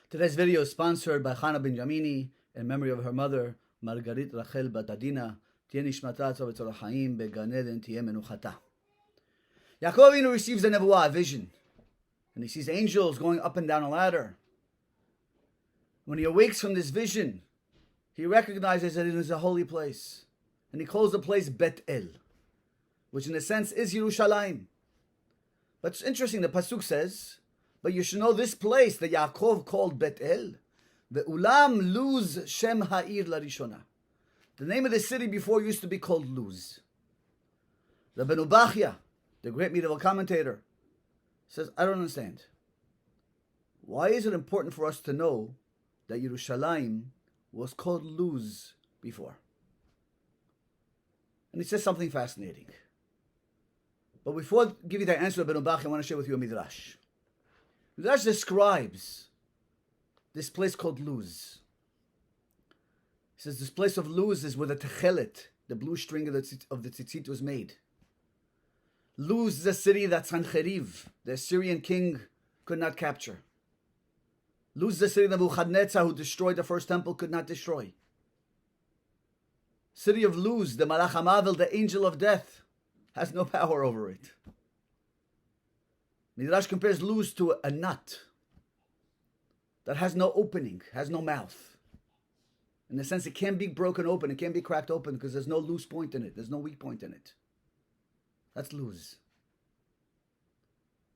Today's video is sponsored by Chana Benjamini in memory of her mother, Margarit Rachel Bat Adina. Tiyeh nishmata tzov etzol hachaim began eden tiyeh menuchata. Yaakov Avinu receives a nevuah, a vision, and he sees angels going up and down a ladder. When he awakes from this vision, he recognizes that it is a holy place, and he calls the place Bet El, which in a sense is Yerushalayim. But it's interesting, the pasuk says, but you should know this place that Yaakov called Bet El, Ve'ulam Luz Shem Ha'ir Larishona. The name of the city before used to be called Luz. The Ben Ubachia, the great medieval commentator, says, I don't understand. Why is it important for us to know that Yerushalayim was called Luz before? And he says something fascinating. But before I give you the answer of Ben Ubachia, I want to share with you a midrash. Midrash describes this place called Luz. He says this place of Luz is where the techelet, the blue string of the tzitzit, was made. Luz is a city that Sancheriv, the Assyrian king, could not capture. Luz is a city that Nebuchadnezzar, who destroyed the first temple, could not destroy. City of Luz, the Malach HaMavel, the angel of death, has no power over it. Midrash compares Luz to a nut that has no opening, has no mouth. In the sense, it can't be broken open, it can't be cracked open because there's no loose point in it, there's no weak point in it. That's Luz.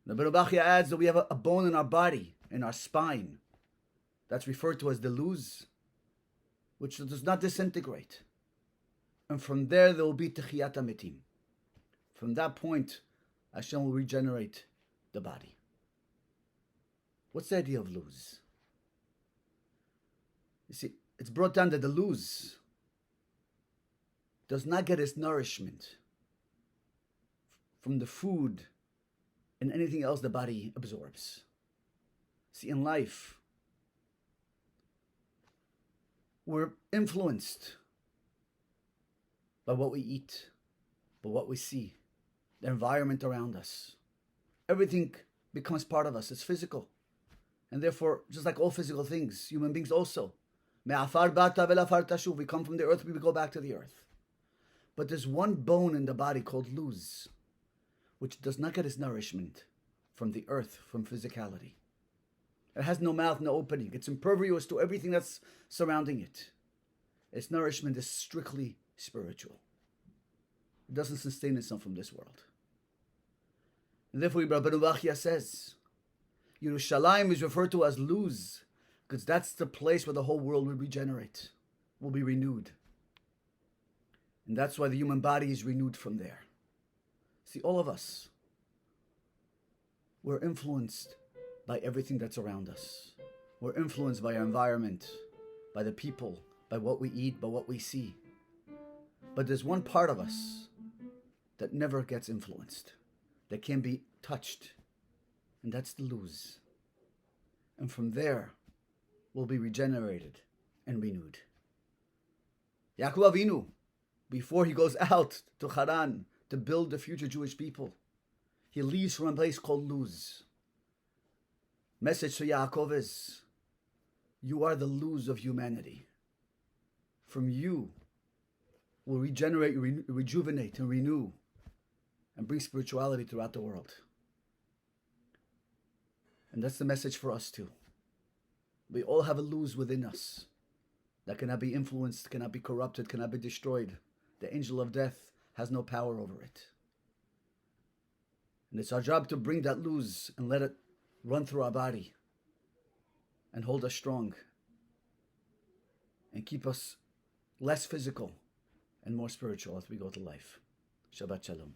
The Ben Ubachia adds that we have a bone in our body, in our spine, that's referred to as the Luz, which does not disintegrate. And from there will be Techiyat HaMetim. From that point, Hashem will regenerate the body. What's the idea of Luz? You see, it's brought down that the Luz does not get its nourishment from the food and anything else the body absorbs. See, in life, we're influenced by what we eat, by what we see, the environment around us. Everything becomes part of us. It's physical. And therefore, just like all physical things, human beings also. We come from the earth, we go back to the earth. But there's one bone in the body called Luz, which does not get its nourishment from the earth, from physicality. It has no mouth, no opening. It's impervious to everything that's surrounding it. Its nourishment is strictly spiritual. It doesn't sustain itself from this world. And therefore, Ben Ubachia says, Yerushalayim is referred to as Luz, because that's the place where the whole world will regenerate, will be renewed. And that's why the human body is renewed from there. See, all of us, we're influenced by everything that's around us. We're influenced by our environment, by the people, by what we eat, by what we see. But there's one part of us that never gets influenced, that can be touched, and that's the Luz. And from there, we'll be regenerated and renewed. Yaakov Avinu, before he goes out to Haran to build the future Jewish people, he leaves from a place called Luz. Message to Yaakov is, you are the Luz of humanity. From you will regenerate, rejuvenate, and renew, and bring spirituality throughout the world. And that's the message for us too. We all have a Luz within us that cannot be influenced, cannot be corrupted, cannot be destroyed. The angel of death has no power over it. And it's our job to bring that Luz and let it run through our body and hold us strong and keep us less physical and more spiritual as we go to life. Shabbat Shalom.